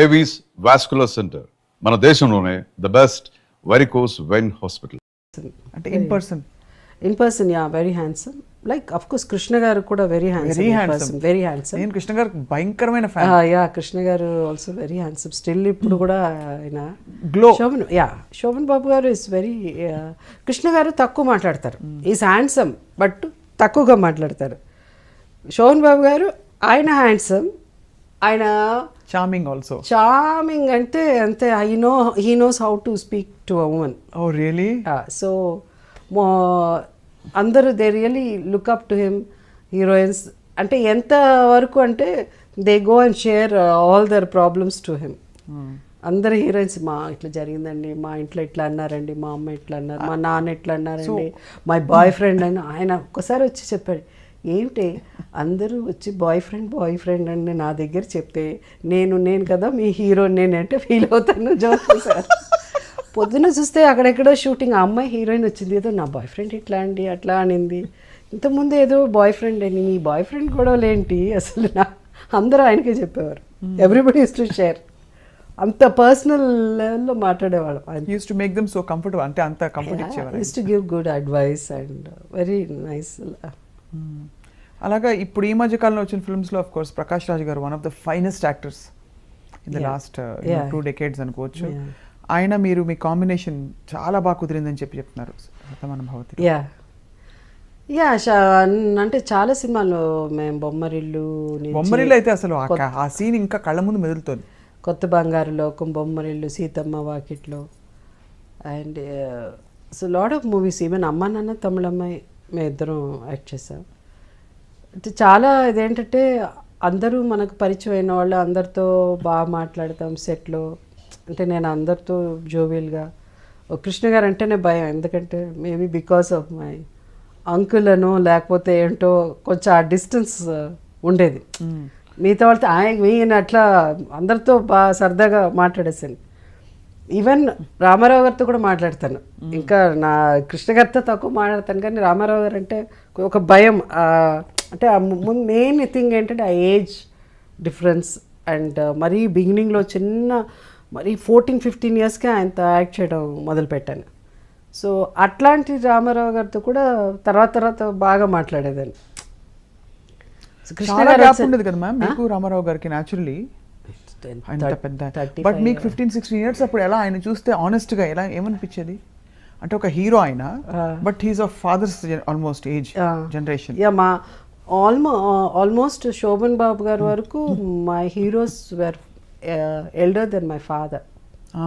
Avis vascular center మన దేశంలోనే the best varicose vein hospital. అంటే in person yeah very handsome. Like of course Krishna garu కూడా very handsome. నేను కృష్ణ గారు భయంకరమైన ఫ్యాన్. యా కృష్ణ గారు ఆల్సో వెరీ హ్యాండ్సమ్ స్టిల్. ఇప్పుడు కూడా ఆయన గ్లో. శోభన్ బాబు గారు ఇస్ వెరీ. కృష్ణ గారు తక్కువ మాట్లాడతారు. ఈజ్ హ్యాండ్సమ్ బట్ తక్కువగా మాట్లాడతారు. శోభన్ బాబు గారు ఆయన హ్యాండ్సమ్, ఆయన చార్మింగ్ ఆల్సో. చార్మింగ్ అంటే అంతే. He knows how to speak to a women. Oh really? So అందరూ they really look up to him. Heroines అంటే ఎంత వరకు అంటే they go and share all their problems to him. అందరు heroines మా ఇట్లా జరిగిందండి, మా ఇంట్లో ఇట్లా అన్నారండి, మా అమ్మ ఇట్లా అన్నారు, మా నాన్న ఇట్లా అన్నారండి, మై బాయ్ ఫ్రెండ్ అని ఆయన ఒక్కసారి వచ్చి చెప్పాడు. ఏమిటి అందరూ వచ్చి బాయ్ ఫ్రెండ్ అని నా దగ్గర చెప్తే నేను కదా మీ హీరో, నేనంటే ఫీల్ అవుతాను. Joke sir. పొద్దున్న చూస్తే అక్కడెక్కడో షూటింగ్, ఆ అమ్మాయి హీరోయిన్ వచ్చింది, ఏదో నా బాయ్ ఫ్రెండ్ ఇట్లా అండి అట్లా అనింది. ఇంతకుముందు ఏదో బాయ్ ఫ్రెండ్ అని, మీ బాయ్ ఫ్రెండ్ గొడవలేంటి అసలు అందరూ ఆయనకే చెప్పేవారు. Everybody use to share. అంత పర్సనల్ లెవెల్లో మాట్లాడేవాళ్ళం. Use to make them so comfortable. అంటే అంత కంఫర్ట్ ఇచ్చేవారు. Use to give good advice and very nice. అలాగా ఇప్పుడు ఈ మధ్య కాలంలో వచ్చిన ఫిల్మ్స్లో of course Prakash Raj garu one of the finest actors in the last 2 decades అనుకోవచ్చు. ఆయన మీరు మీ కాంబినేషన్ చాలా బాగా కుదిరిందని చెప్తున్నారు. శతమానం భవతి. అంటే చాలా సినిమాలు మేము బొమ్మరిల్లు అయితే అసలు ఆ సీన్ ఇంకా కళ్ళ ముందు మెదులుతుంది. కొత్త బంగారు లోకం, బొమ్మరిల్లు, సీతమ్మ వాకిట్లో and so lot of movies. Even అమ్మ నాన్న తమిళమ్మాయి మేము ఇద్దరం యాక్ట్ చేసాం. అంటే చాలా ఇదేంటంటే అందరూ మనకు పరిచయం అయిన వాళ్ళు, అందరితో బాగా మాట్లాడతాం సెట్లో. అంటే నేను అందరితో జోవియల్గా. కృష్ణ గారు అంటేనే భయం, ఎందుకంటే maybe because of my uncle అనో లేకపోతే ఏంటో కొంచెం ఆ డిస్టెన్స్ ఉండేది. మిగతా వాళ్ళతో ఈయన అట్లా అందరితో బాగా సరదాగా మాట్లాడేసాను. ఈవెన్ రామారావు గారితో కూడా మాట్లాడతాను. ఇంకా నా కృష్ణ గారితో తక్కువ మాట్లాడతాను, కానీ రామారావు గారు అంటే ఒక భయం. అంటే మెయిన్ థింగ్ ఏంటంటే ఆ ఏజ్ డిఫరెన్స్. అండ్ మరీ బిగినింగ్లో మరీ 14-15 yearsకే ఆయనతో యాక్ట్ చేయడం మొదలుపెట్టాను. సో అట్లాంటి రామారావు గారితో కూడా తర్వాత బాగా మాట్లాడేదాన్ని. కృష్ణ గారు ఉండేది కదా మ్యామ్ మీకు రామారావు గారికి న్యాచురల్లీ. బట్ మీకు 15-16 years అప్పుడు ఎలా ఆయన చూస్తే ఆనెస్ట్గా ఎలా ఏమనిపించేది? అంటే ఒక హీరో ఆయన, but he's of fathers almost age generation. మా ఆల్మోస్ట్ శోభన్ బాబు గారి వరకు my heroes were elder then my father.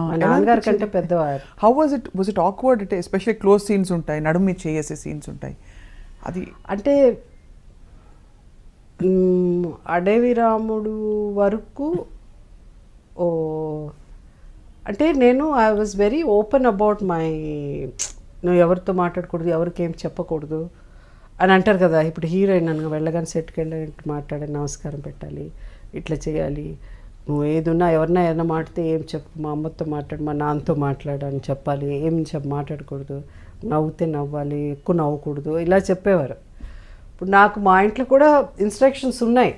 మా నాన్నగారి కంటే పెద్దవారు. How was it awkward? అంటే ఎస్పెషల్లీ క్లోజ్ సీన్స్ ఉంటాయి, నడుము మీద చేసే సీన్స్ ఉంటాయి. అది అంటే అడవి రాముడు వరకు అంటే నేను I was very open about my, నువ్వు ఎవరితో మాట్లాడకూడదు, ఎవరికి ఏం చెప్పకూడదు అని అంటారు కదా. ఇప్పుడు హీరోయిన్ అనగా వెళ్ళగానే సెట్కి వెళ్ళి మాట్లాడి నమస్కారం పెట్టాలి, ఇట్లా చేయాలి, నువ్వు ఏదున్నా ఎవరినా మాట్లాడితే ఏం చెప్పు, మా అమ్మతో మాట్లాడు, మా నాన్నతో మాట్లాడు అని చెప్పాలి, ఏం మాట్లాడకూడదు, నవ్వుతే నవ్వాలి, ఎక్కువ నవ్వకూడదు, ఇలా చెప్పేవారు. ఇప్పుడు నాకు మా ఇంట్లో కూడా ఇన్స్ట్రక్షన్స్ ఉన్నాయి,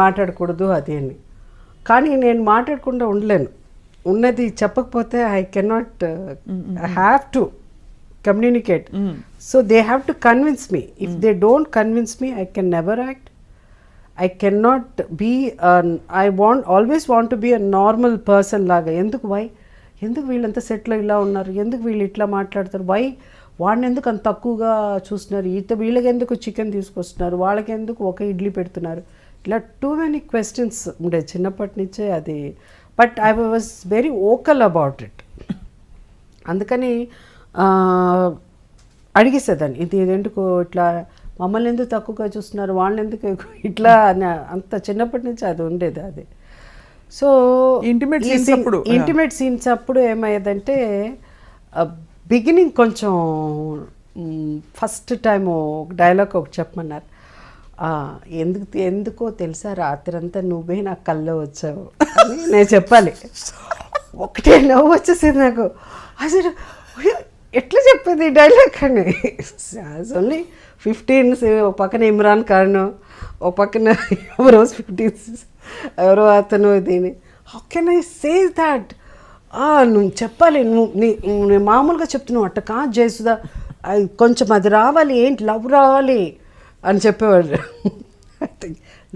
మాట్లాడకూడదు అది అని. కానీ నేను మాట్లాడకుండా ఉండలేను. ఉన్నది చెప్పకపోతే I cannot, I have to communicate. So they have to convince me. If they don't convince me I can never act. I cannot be, I always want to be a normal person లాగా. ఎందుకు వీళ్ళంతా సెట్లో ఇలా ఉన్నారు, ఎందుకు వీళ్ళు ఇట్లా మాట్లాడతారు, వాడిని ఎందుకు అంత తక్కువగా చూస్తున్నారు, వీళ్ళకి ఎందుకు చికెన్ తీసుకొస్తున్నారు, వాళ్ళకి ఎందుకు ఒక ఇడ్లీ పెడుతున్నారు, ఇలా టూ మెనీ క్వశ్చన్స్ ఉండేది చిన్నప్పటి నుంచే అది. But I was very vocal about it. అందుకని అడిగేసేదాన్ని, ఇది ఎందుకు ఇట్లా, మమ్మల్ని ఎందుకు తక్కువగా చూస్తున్నారు, వాళ్ళని ఎందుకు ఇట్లా అని. అంత చిన్నప్పటి నుంచి అది ఉండేది. అది సో ఇంటిమేట్ సీన్స్ అప్పుడు ఏమయ్యేదంటే బిగినింగ్ కొంచెం ఫస్ట్ టైము డైలాగ్ ఒకటి చెప్పమన్నారు. ఎందుకో తెలుసా రాత్రి అంతా నువ్వే నా కల్లో వచ్చావు అని నేను చెప్పాలి. ఒకటే నవ్వు వచ్చేసింది నాకు. అసలు ఎట్లా చెప్పేది ఈ డైలాగ్ అని. ఓన్లీ 15, ఒక పక్కన ఇమ్రాన్ ఖాన్, ఒక పక్కన ఎవరో 15, ఎవరో అతను దీని how can I say that, నువ్వు చెప్పాలి, నేను మామూలుగా చెప్తున్నావు అట్ట కాదు జయసుధా, కొంచెం అది రావాలి, ఏంటి లవ్ రావాలి అని చెప్పేవాళ్ళు.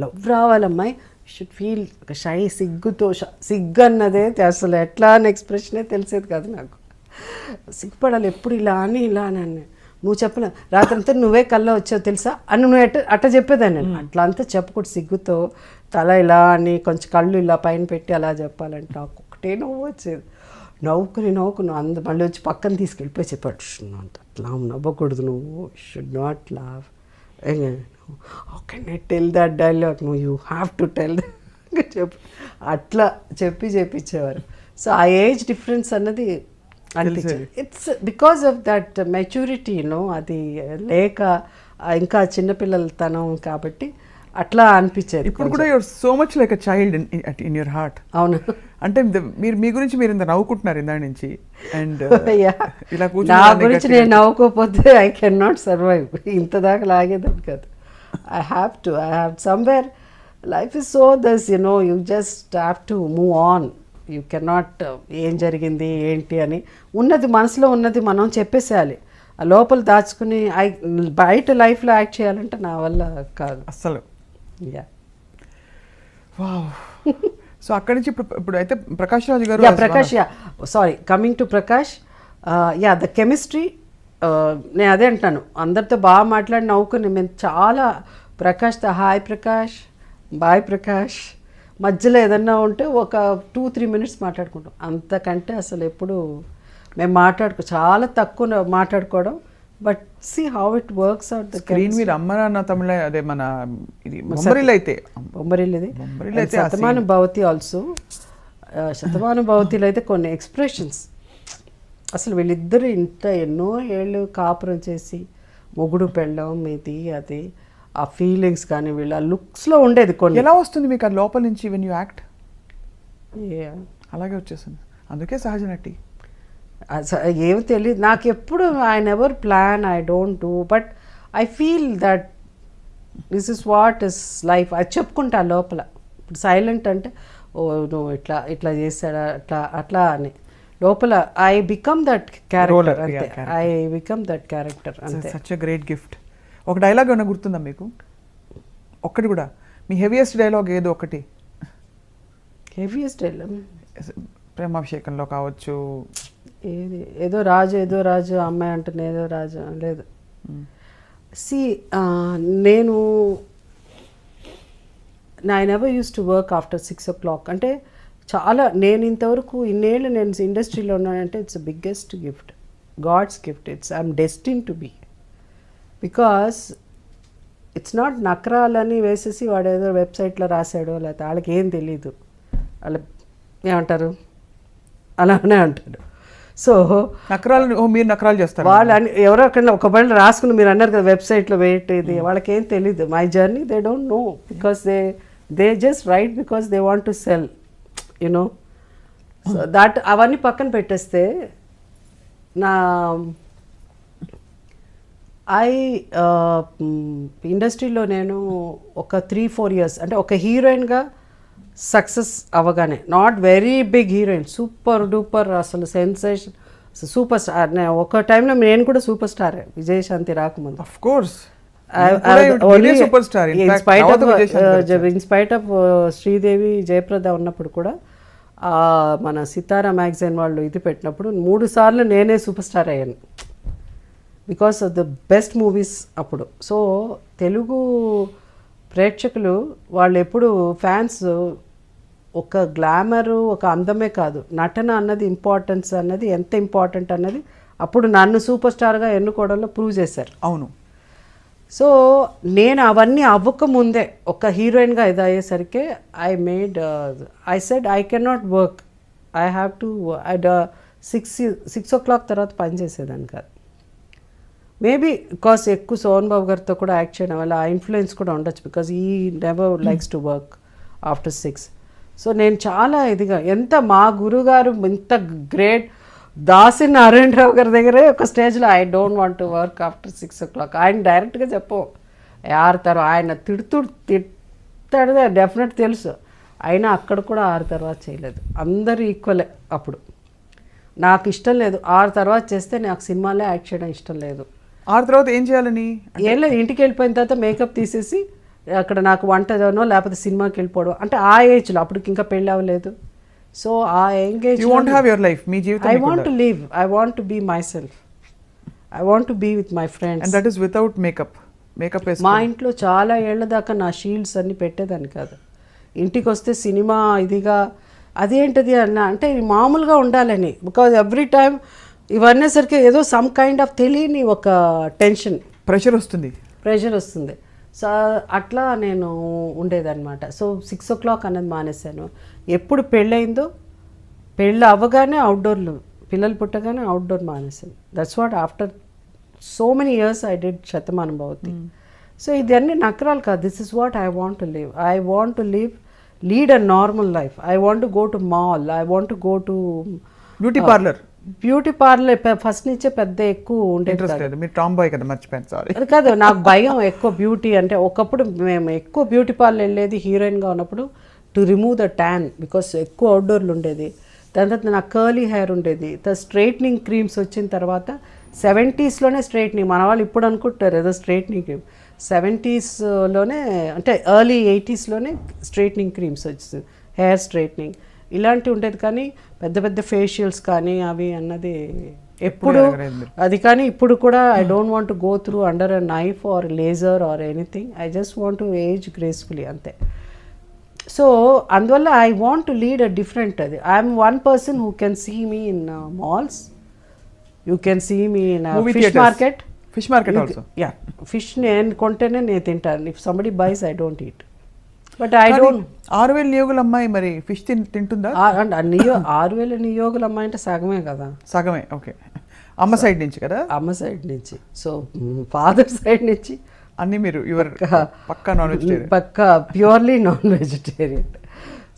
లవ్ రావాలమ్మాయి, షుడ్ ఫీల్ షై, సిగ్గుతో సిగ్గు అన్నదే అసలు ఎట్లా అని ఎక్స్ప్రెషనే తెలిసేది కాదు నాకు. సిగ్గుపడాలి ఎప్పుడు ఇలా అని నువ్వు చెప్పలే, రాత్రంతా నువ్వే కళ్ళ వచ్చావు తెలుసా అని నువ్వు అట్ట చెప్పేదాన్ని. అట్లా అంతా చెప్పకూడదు, సిగ్గుతో తల ఇలా అని కొంచెం కళ్ళు ఇలా పైన పెట్టి అలా చెప్పాలంటే నాకు ఒకటే నవ్వు వచ్చేది. నవ్వుకుని మళ్ళీ వచ్చి పక్కన తీసుకెళ్ళిపోయి చెప్పాడు, అట్లా నవ్వకూడదు, నువ్వు షుడ్ నాట్ లావ్. How can I tell that dialogue, నువ్వు యూ హ్యావ్ టు టెల్ చెప్పు, అట్లా చెప్పించేవారు. సో ఆ ఏజ్ డిఫరెన్స్ అన్నది అనిపించింది. It's because of that maturity, అది లేక ఇంకా చిన్నపిల్లలతనం కాబట్టి అట్లా అనిపించేది. ఇప్పుడు కూడా your so much like a child in your heart. అవును, అంటే మీరు మీ గురించి మీరు ఇంత నవ్వుకుంటున్నారు ఇందా నుంచి, అండ్ ఇలా నా గురించి నేను నవ్వుకోకపోతే ఐ కెన్ నాట్ సర్వైవ్. ఇంత దాకా లాగేదాన్ని కాదు. I have somewhere, life is so thus, you just have to move on. You cannot ఏం జరిగింది ఏంటి అని ఉన్నది మనసులో ఉన్నది మనం చెప్పేసేయాలి. ఆ లోపల దాచుకుని బయట లైఫ్లో యాక్ట్ చేయాలంటే నా వల్ల కాదు అస్సలు. Yeah, wow. సో అక్కడి నుంచి ఇప్పుడు అయితే ప్రకాష్ రాజ్ గారు, Prakash, sorry, coming to Prakash, the chemistry, నేను అదే అంటాను, అందరితో బాగా మాట్లాడి నవ్వుకుని మేము చాలా ప్రకాష్తో హాయ్ ప్రకాష్, బాయ్ ప్రకాష్, మధ్యలో ఏదన్నా ఉంటే ఒక 2-3 minutes మాట్లాడుకుంటాం. అంతకంటే అసలు ఎప్పుడు మేము చాలా తక్కువ మాట్లాడుకోవడం. But see how it works out. The screen మీద అమ్మ నాన్న తమిళ, అదే మన ఇది బొమ్మరిల్లు అయితే శతమానుభవతి ఆల్సో. శతమానుభవతిలో అయితే కొన్ని ఎక్స్ప్రెషన్స్ అసలు వీళ్ళిద్దరు ఎన్నో ఏళ్ళు కాపురం చేసి మొగుడు పెళ్ళం ఇది అది, ఆ ఫీలింగ్స్ కానీ వీళ్ళ లుక్స్లో ఉండేది. కొన్ని ఎలా వస్తుంది మీకు ఆ లోపల నుంచి వెన్ యూ యాక్ట్? అలాగే వచ్చేస్తుంది, అందుకే సహజ నటి. ఏమి తెలియదు నాకు ఎప్పుడు. I never plan, I don't do, but I feel that this is what is life. అది చెప్పుకుంటా లోపల. ఇప్పుడు సైలెంట్ అంటే ఓ నువ్వు ఇట్లా చేస్తాడా అట్లా అని, లోపల ఐ బికమ్ దట్ క్యారెక్టర్ అంతే. ఐ బికమ్ దట్ క్యారెక్టర్ అంతే. Such a great gift. ఒక డైలాగ్ ఏమైనా గుర్తుందా మీకు? ఒక్కటి కూడా, మీ హెవీయెస్ట్ డైలాగ్ ఏదో ఒకటి. హెవీయెస్ట్ డైలాగ్ ప్రేమాభిషేకంలో కావచ్చు, ఏదో రాజు అమ్మాయి అంటుంది, ఏదో రాజు లేదు. సి నేను I never use to work after 6 o'clock. అంటే చాలా, నేను ఇంతవరకు ఇన్నేళ్ళు నేను ఇండస్ట్రీలో ఉన్నానంటే it's biggest gift, God's gift. I'm destined to be. Because it's not నకరాలని వేసేసి వాడు ఏదో వెబ్సైట్లో రాశాడో లేకపోతే వాళ్ళకి ఏం తెలీదు, వాళ్ళ ఏమంటారు అలానే అంటాడు. సో మీరు నకరాలు చేస్తారు వాళ్ళు ఎవరో అక్కడ ఒకవేళ రాసుకుని మీరు అన్నారు కదా వెబ్సైట్లో వెయిట్ ఇది, వాళ్ళకి ఏం తెలీదు. My journey they don't know because they just right because they want to cell, you know. So that అవన్నీ పక్కన పెట్టేస్తే నా ఇండస్ట్రీలో నేను ఒక 3-4 years అంటే ఒక హీరోయిన్గా సక్సెస్ అవ్వగానే, not very big heroine, super duper అసలు సెన్సేషన్, సూపర్ స్టార్. ఒక టైంలో నేను కూడా సూపర్ స్టార్, విజయశాంతి రాకముందు. Of course in spite of Sridevi Jayaprada ఉన్నప్పుడు కూడా మన సితారా మ్యాగజైన్ వాళ్ళు ఇది పెట్టినప్పుడు 3 సార్లు నేనే సూపర్ స్టార్ అయ్యాను because of the best movies అప్పుడు. సో తెలుగు ప్రేక్షకులు వాళ్ళు ఎప్పుడు ఫ్యాన్స్ ఒక గ్లామరు ఒక అందమే కాదు, నటన అన్నది ఇంపార్టెన్స్ అన్నది ఎంత ఇంపార్టెంట్ అన్నది అప్పుడు నన్ను సూపర్ స్టార్గా ఎన్నుకోవడంలో ప్రూవ్ చేశారు. అవును. సో నేను అవన్నీ అవ్వకముందే ఒక హీరోయిన్గా ఇది అయ్యేసరికి I said I can not work, I have to 6 o'clock తర్వాత పనిచేసేదాన్ని కాదు. మేబీ బికాస్ ఎక్కువ సోహన్ బాబు గారితో కూడా యాక్ట్ చేయడం వల్ల ఆ ఇన్ఫ్లుయెన్స్ కూడా ఉండొచ్చు, బికాస్ ఈ never likes to work after 6. So నేను చాలా ఇదిగా, ఎంత మా గురుగారు ఇంత గ్రేట్ దాసి నారాయణరావు గారి దగ్గరే ఒక స్టేజ్లో I don't want to work after 6 o'clock ఆయన డైరెక్ట్గా చెప్పు, ఆయన తిడతాడు డెఫినెట్ తెలుసు. అయినా అక్కడ కూడా 6 తర్వాత చేయలేదు. అందరూ ఈక్వలే. అప్పుడు నాకు ఇష్టం లేదు 6 తర్వాత చేస్తే, నాకు సినిమాలే యాక్ట్ చేయడం ఇష్టం లేదు. 6 తర్వాత ఏం చేయాలని? ఏం లేదు, ఇంటికి వెళ్ళిపోయిన తర్వాత మేకప్ తీసేసి అక్కడ నాకు వంటనో లేకపోతే సినిమాకి వెళ్ళిపోవడం. అంటే ఆ ఏజ్లో, అప్పటికి ఇంకా పెళ్ళి అవ్వలేదు. So uh engage you want have your life, మీ జీవితం. I want to live, I want to be myself, I want to be with my friends. And that is without makeup. Makeup మా ఇంట్లో చాలా ఏళ్ల దాకా నా shields అన్ని పెట్టేదాన్ని కాదు. ఇంటికి వస్తే సినిమా ఇదిగా అదేంటిది అన్న అంటే మామూలుగా ఉండాలని. బికాజ్ ఎవ్రీ టైమ్ ఇవన్నీ సరికి ఏదో సమ్ కైండ్ ఆఫ్ తెలియని ఒక టెన్షన్, ప్రెషర్ వస్తుంది. సో అట్లా నేను ఉండేదన్నమాట. సో 6 o'clock అన్నది మానేశాను. ఎప్పుడు పెళ్ళయిందో, పెళ్ళి అవ్వగానే అవుట్డోర్లు, పిల్లలు పుట్టగానే అవుట్డోర్ మానేశాను. That's what after so many years I did Shatamanam Bhavati. So ఇదన్నీ నకరాలు కాదు. This is what I want to live. I want to lead a normal life. I want to go to mall, I want to go to beauty parlour. First నుంచే పెద్ద ఎక్కువ ఉండేది. మీరు Tom bye కదా, మర్చిపోయాను, sorry. అది కాదు, నాకు భయం ఎక్కువ బ్యూటీ అంటే. ఒకప్పుడు మేము ఎక్కువ బ్యూటీ పార్లర్ వెళ్ళేది హీరోయిన్గా ఉన్నప్పుడు to remove the tan, because ఎక్కువ అవుట్డోర్లు ఉండేది. దాని తర్వాత నాకు కర్లీ హెయిర్ ఉండేది. స్ట్రైట్నింగ్ క్రీమ్స్ వచ్చిన తర్వాత 70s స్ట్రైట్నింగ్. మన వాళ్ళు ఇప్పుడు అనుకుంటారు ఏదో స్ట్రైట్నింగ్ క్రీమ్, 70sలోనే అంటే ఎర్లీ 80sలోనే స్ట్రైట్నింగ్ క్రీమ్స్ వచ్చింది, హెయిర్ స్ట్రైట్నింగ్ ఇలాంటివి ఉండేది. కానీ పెద్ద పెద్ద ఫేషియల్స్ కానీ అవి అన్నది ఎప్పుడు అది. కానీ ఇప్పుడు కూడా I don't want to go through under a knife or laser or anything. I just want to age gracefully, అంతే. సో అందువల్ల I want to lead a different. అది I'm one person who can see me in malls, you can see me in fish market also. Yeah, fish నేను కొంటేనే నేను తింటాను. If somebody buys I don't eat. But I don't. 6,000 నియోగుల అమ్మాయి మరి fish తింటుందా? 6,000 నియోగుల అమ్మాయి అంటే సగమే కదా. సగమే, ఓకే. అమ్మ సైడ్ నుంచి కదా? అమ్మ సైడ్ నుంచి. సో ఫాదర్ సైడ్ నుంచి అన్నీ మీరు పక్కా నాన్ వెజిటేరియన్, పక్కా ప్యూర్లీ నాన్ వెజిటేరియన్.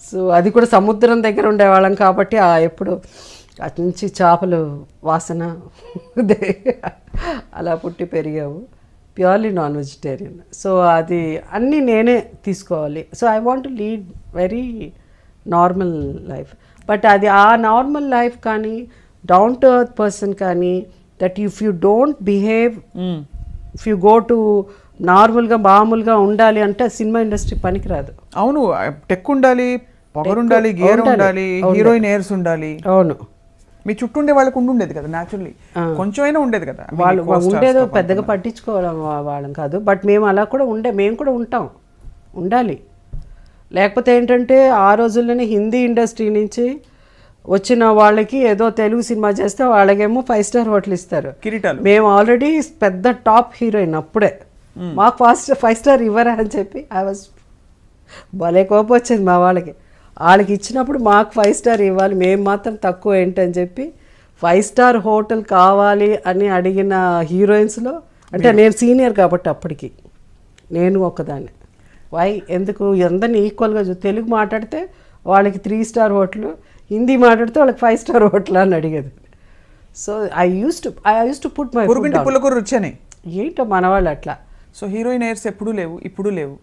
సో అది కూడా సముద్రం దగ్గర ఉండేవాళ్ళం కాబట్టి ఎప్పుడు అటు నుంచి చేపలు వాసన అలా పుట్టి పెరిగావు. Purely non vegetarian. సో అది అన్నీ నేనే తీసుకోవాలి. So I want to lead very normal life. But అది ఆ నార్మల్ లైఫ్ కానీ, డౌన్ టు ఎర్త్ పర్సన్ కానీ, that if you don't behave, if you go to నార్మల్గా మామూలుగా ఉండాలి అంటే సినిమా ఇండస్ట్రీ పనికిరాదు. అవును, టెక్ ఉండాలి, పొగరు ఉండాలి, గేర్ ఉండాలి, హీరోయిన్ ఎయిర్స్ ఉండాలి. అవును, మీ చుట్టూ ఉండే వాళ్ళకు ఉండేది కదా, న్యాచురల్లీ కొంచెం అయినా ఉండేది కదా. వాళ్ళు ఉండేదో పెద్దగా పట్టించుకోవడం వాళ్ళం కాదు. బట్ మేము అలా కూడా మేము కూడా ఉండాలి. లేకపోతే ఏంటంటే ఆ రోజుల్లోనే హిందీ ఇండస్ట్రీ నుంచి వచ్చిన వాళ్ళకి ఏదో తెలుగు సినిమా చేస్తే వాళ్ళకేమో 5 star హోటల్ ఇస్తారు, కిరీటాలు. మేము ఆల్రెడీ పెద్ద టాప్ హీరోయిన్ అప్పుడే, మాకు 5 star ఇవ్వరా అని చెప్పి ఐ వాజ్ భలే కోపం వచ్చేది మా వాళ్ళకి ఇచ్చినప్పుడు మాకు 5 star ఇవ్వాలి, మేము మాత్రం తక్కువ ఏంటని చెప్పి 5 star హోటల్ కావాలి అని అడిగిన హీరోయిన్స్లో అంటే నేను సీనియర్ కాబట్టి అప్పటికి నేను ఒకదాన్ని. ఎందుకు అందరినీ ఈక్వల్గా తెలుగు మాట్లాడితే వాళ్ళకి 3 star హోటల్, హిందీ మాట్లాడితే వాళ్ళకి 5 star హోటల్ అని అడిగేది. So I use to put my పుల్లకూర రుచి ఏంటో మనవాళ్ళు అట్లా. సో హీరోయిన్ ఎయిర్స్ ఎప్పుడు లేవు, ఇప్పుడు లేవు.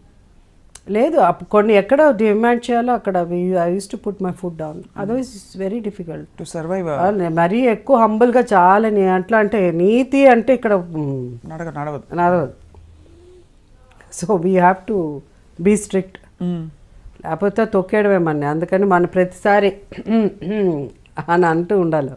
లేదు, కొన్ని ఎక్కడ డిమాండ్ చేయాలో అక్కడ I use to put my food down. Otherwise it's very difficult to survive. మరీ ఎక్కువ హంబుల్గా చాలా అట్లా అంటే నీతి అంటే ఇక్కడ నడవదు. So we have to be strict, లేకపోతే తొక్కేయడమేమన్నా. అందుకని మన ప్రతిసారి అని అంటూ ఉండాలి.